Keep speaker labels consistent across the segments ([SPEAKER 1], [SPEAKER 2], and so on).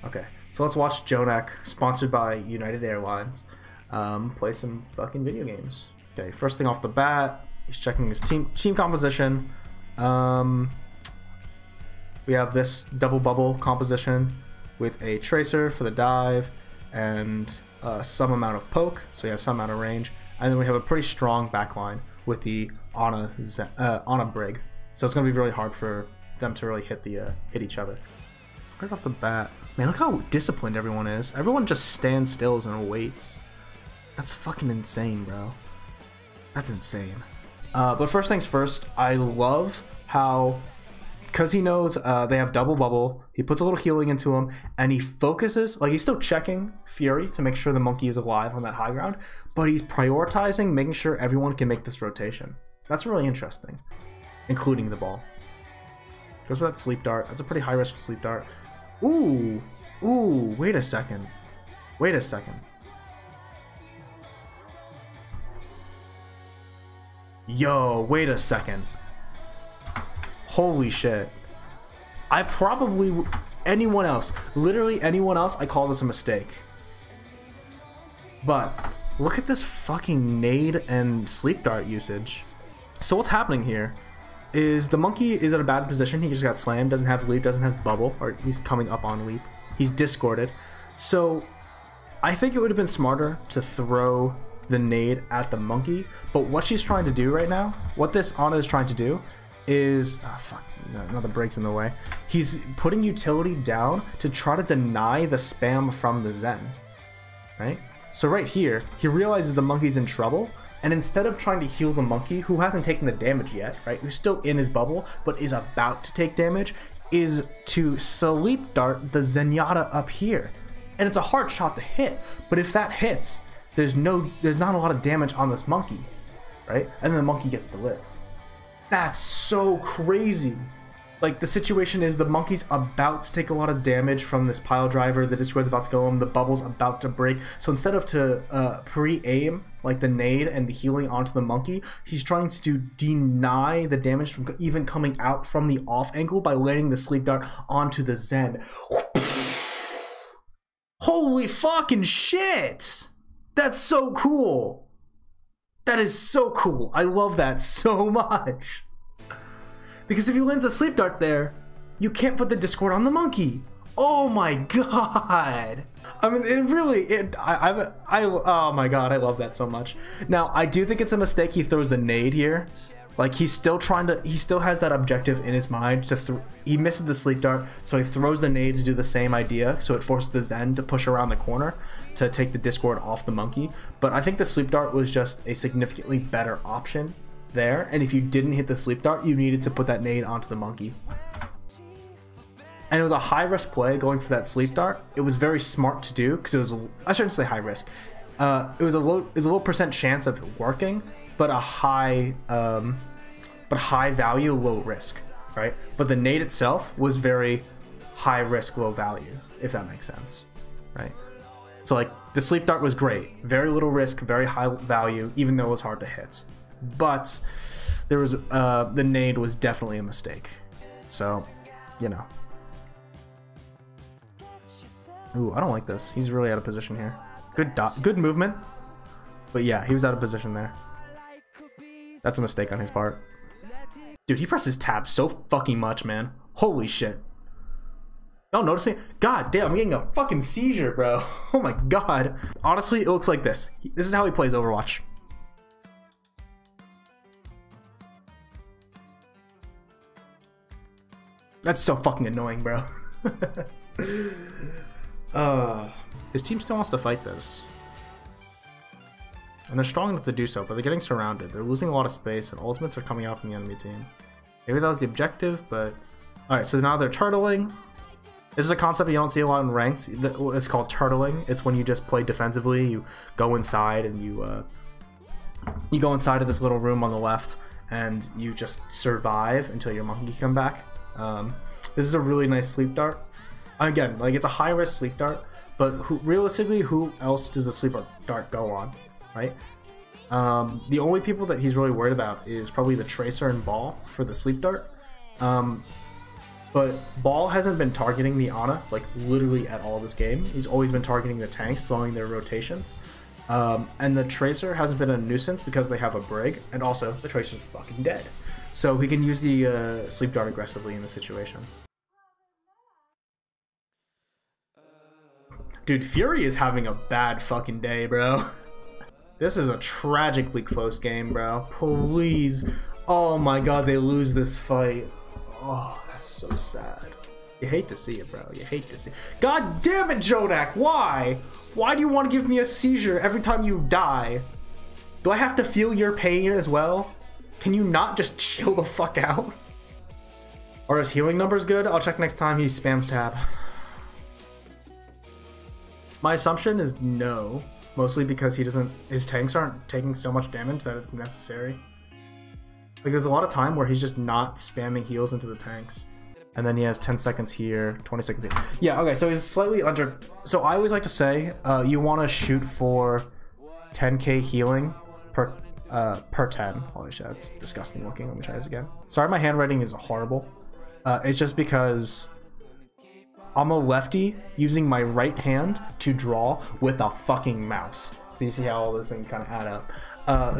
[SPEAKER 1] Okay, so let's watch Jjonak, sponsored by United Airlines, play some fucking video games. Okay, first thing off the bat, he's checking his team composition. We have this double bubble composition with a tracer for the dive and some amount of poke, so we have some amount of range, and then we have a pretty strong backline with the Ana Brig. So it's gonna be really hard for them to really hit each other. Right off the bat, man, look how disciplined everyone is. Everyone just stands still and waits. That's fucking insane, bro. That's insane. But first things first, I love how, because he knows they have double bubble, he puts a little healing into him, and he focuses, like he's still checking Fury to make sure the monkey is alive on that high ground, but he's prioritizing making sure everyone can make this rotation. That's really interesting, including the ball. Goes for that sleep dart. That's a pretty high risk sleep dart. Ooh, ooh, wait a second. Wait a second. Yo, wait a second. Holy shit. I probably, anyone else, literally anyone else, I call this a mistake. But look at this fucking nade and sleep dart usage. So what's happening here is the monkey is in a bad position. He just got slammed, doesn't have leap, doesn't have bubble, or he's coming up on leap. He's discorded. So I think it would have been smarter to throw the nade at the monkey, but what she's trying to do right now, what this Ana is trying to do is, oh fuck, no, another break's in the way. He's putting utility down to try to deny the spam from the Zen, right? So right here, he realizes the monkey's in trouble, and instead of trying to heal the monkey, who hasn't taken the damage yet, right, who's still in his bubble, but is about to take damage, is to sleep dart the Zenyatta up here. And it's a hard shot to hit, but if that hits, there's not a lot of damage on this monkey, right? And then the monkey gets to live. That's so crazy. Like, the situation is the monkey's about to take a lot of damage from this pile driver, the Discord's about to go home, the bubble's about to break. So instead of to pre-aim like the nade and the healing onto the monkey, he's trying to deny the damage from even coming out from the off angle by landing the sleep dart onto the Zen. Holy fucking shit! That's so cool. That is so cool. I love that so much. Because if he lands a sleep dart there, you can't put the Discord on the monkey. Oh my god. I mean, it really, oh my god, I love that so much. Now, I do think it's a mistake he throws the nade here. Like, he's still trying to, he still has that objective in his mind to, he misses the sleep dart, so he throws the nade to do the same idea, so it forces the Zen to push around the corner to take the Discord off the monkey. But I think the sleep dart was just a significantly better option there, and if you didn't hit the sleep dart, you needed to put that nade onto the monkey. And it was a high risk play going for that sleep dart. It was very smart to do because it was, I shouldn't say high risk. It was a low percent chance of it working, but a high value, low risk, right? But the nade itself was very high risk, low value, if that makes sense, right? So like the sleep dart was great, very little risk, very high value, even though it was hard to hit. But there was the nade was definitely a mistake. So, you know. Ooh, I don't like this. He's really out of position here. Good movement. But yeah, he was out of position there. That's a mistake on his part. Dude, he presses tab so fucking much, man. Holy shit. Y'all noticing? God damn, I'm getting a fucking seizure, bro. Oh my god. Honestly, it looks like this. This is how he plays Overwatch. That's so fucking annoying, bro. His team still wants to fight this. And they're strong enough to do so, but they're getting surrounded. They're losing a lot of space, and ultimates are coming out from the enemy team. Maybe that was the objective, but... Alright, so now they're turtling. This is a concept you don't see a lot in ranked. It's called turtling. It's when you just play defensively. You go inside, and you go inside of this little room on the left, and you just survive until your monkey can come back. This is a really nice sleep dart. Again, like, it's a high-risk sleep dart, but realistically, who else does the sleep dart go on, right? The only people that he's really worried about is probably the Tracer and Ball for the sleep dart. But Ball hasn't been targeting the Ana, like, literally at all this game. He's always been targeting the tanks, slowing their rotations. And the Tracer hasn't been a nuisance because they have a Brig, and also the Tracer's fucking dead. So he can use the Sleep Dart aggressively in the situation. Dude, Fury is having a bad fucking day, bro. This is a tragically close game, bro. Please. Oh my god, they lose this fight. Oh, that's so sad. You hate to see it, bro. You hate to see it. God damn it, Jjonak! Why? Why do you want to give me a seizure every time you die? Do I have to feel your pain as well? Can you not just chill the fuck out? Are his healing numbers good? I'll check next time he spams tab. My assumption is no, mostly because his tanks aren't taking so much damage that it's necessary. Like, there's a lot of time where he's just not spamming heals into the tanks. And then he has 10 seconds here, 20 seconds here. Yeah, okay, so he's slightly under. So I always like to say, you want to shoot for 10k healing per 10. Holy shit, that's disgusting looking. Let me try this again. Sorry, my handwriting is horrible. It's just because I'm a lefty using my right hand to draw with a fucking mouse. So you see how all those things kind of add up.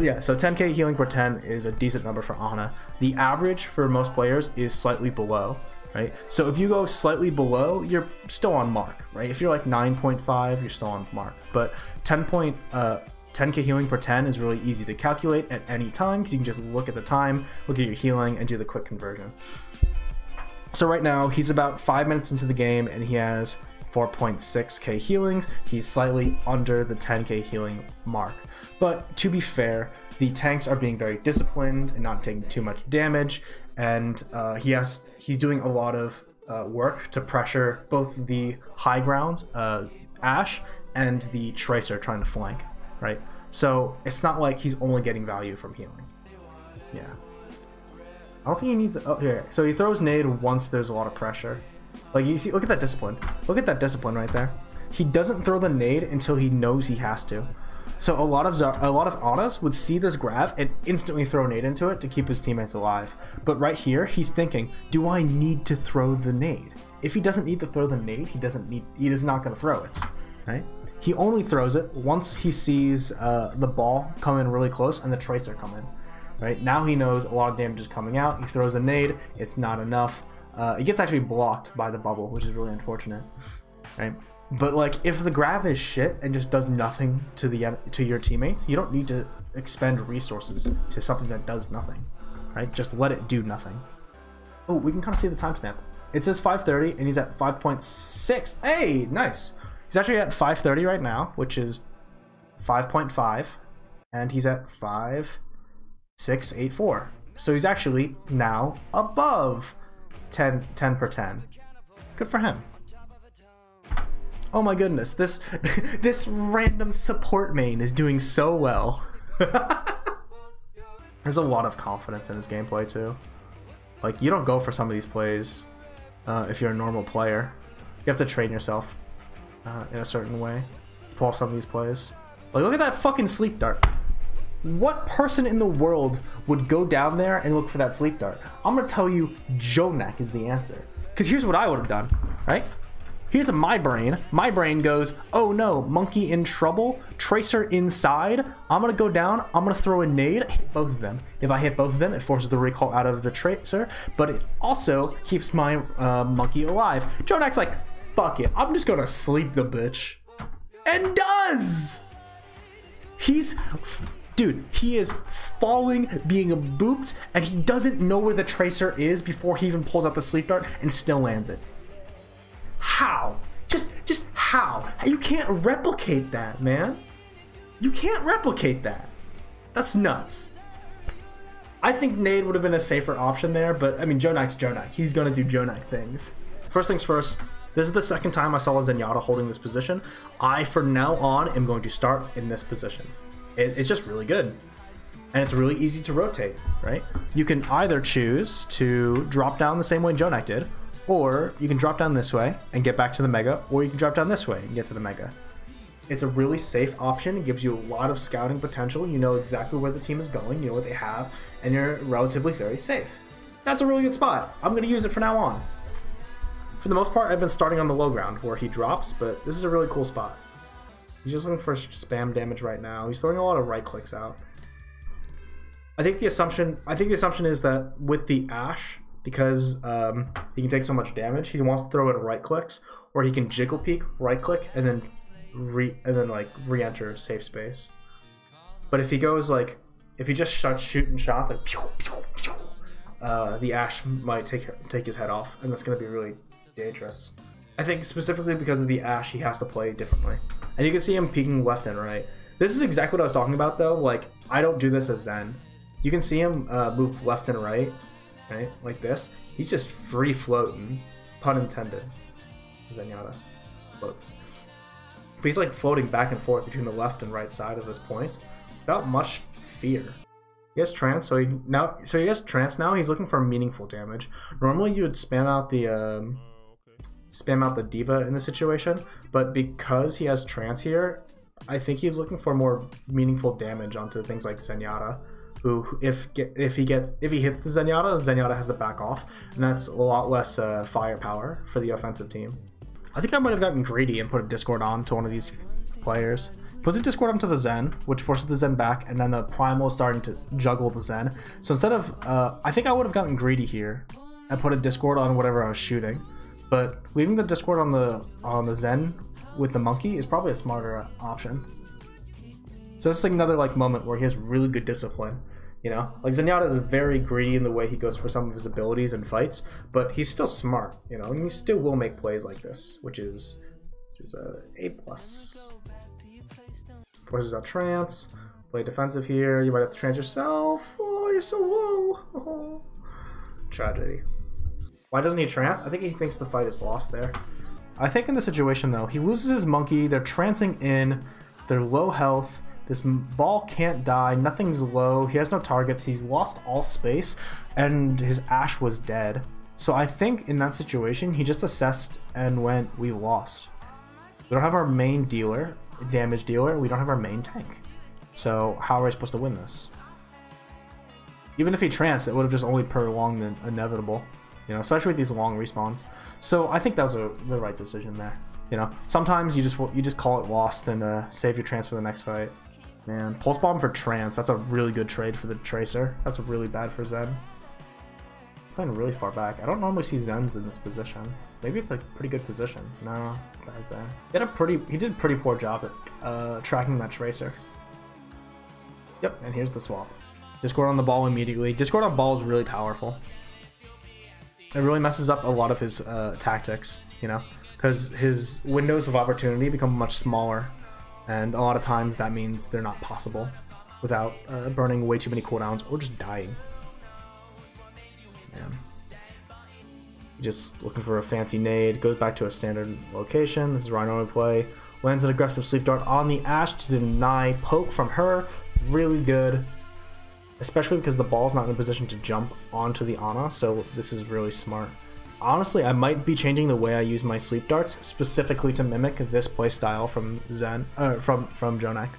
[SPEAKER 1] Yeah, so 10k healing per 10 is a decent number for Ana. The average for most players is slightly below, right? So if you go slightly below, you're still on mark, right? If you're like 9.5, you're still on mark. But 10k healing per 10 is really easy to calculate at any time because you can just look at the time, look at your healing, and do the quick conversion. So right now, he's about 5 minutes into the game, and he has 4.6k healings. He's slightly under the 10k healing mark. But to be fair, the tanks are being very disciplined and not taking too much damage, and he's doing a lot of work to pressure both the high grounds, Ashe, and the Tracer trying to flank, right? So it's not like he's only getting value from healing. Yeah. I don't think he needs. Oh, here. So he throws nade once there's a lot of pressure. Like, you see, look at that discipline. Look at that discipline right there. He doesn't throw the nade until he knows he has to. So a lot of Anas would see this grab and instantly throw a nade into it to keep his teammates alive. But right here, he's thinking, do I need to throw the nade? If he doesn't need to throw the nade, he is not going to throw it, right? He only throws it once he sees the ball come in really close and the Tracer come in. Right now he knows a lot of damage is coming out. He throws a nade. It's not enough. It gets actually blocked by the bubble, which is really unfortunate. Right, but like if the grab is shit and just does nothing to your teammates, you don't need to expend resources to something that does nothing. Right, just let it do nothing. Oh, we can kind of see the timestamp. It says 5:30 and he's at 5.6. Hey, nice. He's actually at 5:30 right now, which is 5.5, and he's at 5.684. So he's actually now above 10 per 10. Good for him. Oh my goodness, this this random support main is doing so well. There's a lot of confidence in his gameplay too. Like, you don't go for some of these plays if you're a normal player. You have to train yourself in a certain way. Pull off some of these plays. Like, look at that fucking sleep dart. What person in the world would go down there and look for that sleep dart? I'm gonna tell you, Jjonak is the answer. Because here's what I would have done, right? Here's my brain. My brain goes, oh no, monkey in trouble, Tracer inside. I'm gonna go down, I'm gonna throw a nade, hit both of them. If I hit both of them, it forces the recall out of the Tracer, but it also keeps my monkey alive. Jjonak's like, fuck it, I'm just gonna sleep the bitch. And does! Dude, he is falling, being booped, and he doesn't know where the Tracer is before he even pulls out the sleep dart and still lands it. How? Just how? You can't replicate that, man. You can't replicate that. That's nuts. I think nade would have been a safer option there, but I mean, Jjonak's Jjonak. He's gonna do Jjonak things. First things first, this is the second time I saw Zenyatta holding this position. I, from now on, am going to start in this position. It's just really good, and it's really easy to rotate, right? You can either choose to drop down the same way Jjonak did, or you can drop down this way and get back to the Mega, or you can drop down this way and get to the Mega. It's a really safe option. It gives you a lot of scouting potential. You know exactly where the team is going, you know what they have, and you're relatively very safe. That's a really good spot. I'm going to use it from now on. For the most part, I've been starting on the low ground where he drops, but this is a really cool spot. He's just looking for spam damage right now. He's throwing a lot of right clicks out. I think the assumption is that with the Ashe, because he can take so much damage, he wants to throw in right clicks, or he can jiggle peek, right click, and then re-enter safe space. But if he goes like, if he just starts shooting shots like pew, pew, pew, the Ashe might take his head off, and that's going to be really dangerous. I think specifically because of the Ashe, he has to play differently. And you can see him peeking left and right. This is exactly what I was talking about though. Like, I don't do this as Zen. You can see him move left and right, like this. He's just free floating, pun intended. Zenyatta floats. But he's like floating back and forth between the left and right side of his points without much fear. He has trance, so he has trance now. He's looking for meaningful damage. Normally you would spam out the D.Va in this situation, but because he has trance here, I think he's looking for more meaningful damage onto things like Zenyatta, who if he hits the Zenyatta has to back off, and that's a lot less firepower for the offensive team. I think I might have gotten greedy and put a Discord on to one of these players. Puts a Discord onto the Zen, which forces the Zen back, and then the Primal is starting to juggle the Zen. So instead of, I think I would have gotten greedy here and put a Discord on whatever I was shooting. But leaving the Discord on the Zen with the monkey is probably a smarter option. So it's like another like moment where he has really good discipline. You know, like Zenyatta is very greedy in the way he goes for some of his abilities and fights, but he's still smart. You know, and he still will make plays like this, which is a plus. Forces out trance. Play defensive here. You might have to trance yourself. Oh, you're so low. Oh. Tragedy. Why doesn't he trance? I think he thinks the fight is lost there. I think in this situation though, he loses his monkey. They're trancing in. They're low health. This ball can't die. Nothing's low. He has no targets. He's lost all space, and his Ashe was dead. So I think in that situation, he just assessed and went, "We lost. We don't have our main dealer, damage dealer. We don't have our main tank. So how are we supposed to win this?" Even if he tranced, it would have just only prolonged the inevitable. You know, especially with these long respawns. So I think that was the right decision there. You know, sometimes you just call it lost and save your trance for the next fight. Man, pulse bomb for trance. That's a really good trade for the Tracer. That's really bad for Zen. Playing really far back. I don't normally see Zens in this position. Maybe it's a pretty good position. No, guy's there. He did a pretty poor job at tracking that Tracer. Yep, and here's the swap. Discord on the ball immediately. Discord on ball is really powerful. It really messes up a lot of his tactics, you know, because his windows of opportunity become much smaller, and a lot of times that means they're not possible without burning way too many cooldowns or just dying. Man. Just looking for a fancy nade, goes back to a standard location. This is where I normally play. Lands an aggressive sleep dart on the Ashe to deny poke from her. Really good. Especially because the ball's not in a position to jump onto the Ana, so this is really smart. Honestly, I might be changing the way I use my sleep darts specifically to mimic this playstyle from from Jjonak.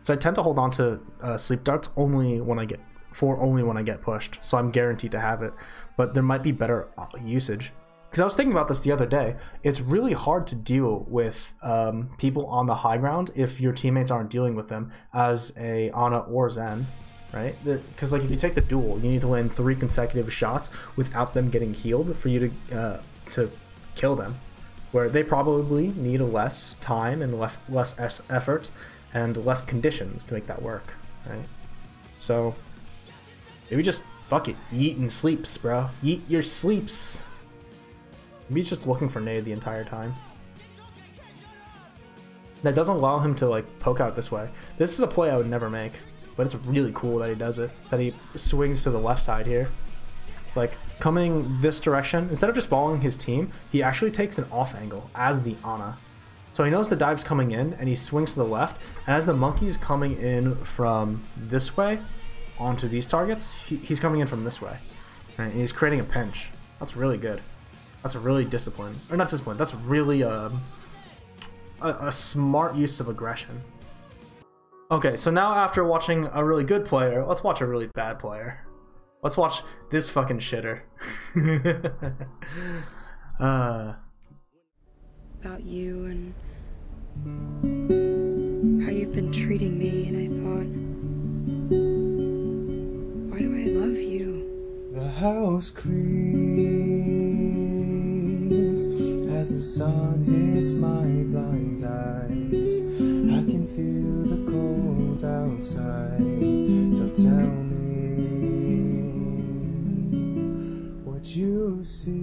[SPEAKER 1] So I tend to hold on to sleep darts only when I get pushed, so I'm guaranteed to have it. But there might be better usage. Because I was thinking about this the other day. It's really hard to deal with people on the high ground if your teammates aren't dealing with them as a Ana or Zen. Right? Because like if you take the duel, you need to land 3 consecutive shots without them getting healed for you to kill them, where they probably need less time and less effort and less conditions to make that work, right? So maybe just fuck it, yeet and sleeps, bro. Yeet your sleeps. Maybe he's just looking for nade the entire time. That doesn't allow him to like poke out this way. This is a play I would never make. But it's really cool that he does it, that he swings to the left side here. Like, coming this direction, instead of just following his team, he actually takes an off angle as the Ana. So he knows the dive's coming in, and he swings to the left, and as the monkey's coming in from this way onto these targets, he's coming in from this way. Right? And he's creating a pinch. That's really good. That's a really disciplined, or not disciplined, that's really a smart use of aggression. Okay, so now after watching a really good player, let's watch a really bad player. Let's watch this fucking shitter.
[SPEAKER 2] about you and how you've been treating me, and I thought, why do I love you?
[SPEAKER 3] The house creaks as the sun hits my blind eyes. I can feel the cold outside, so tell me what you see.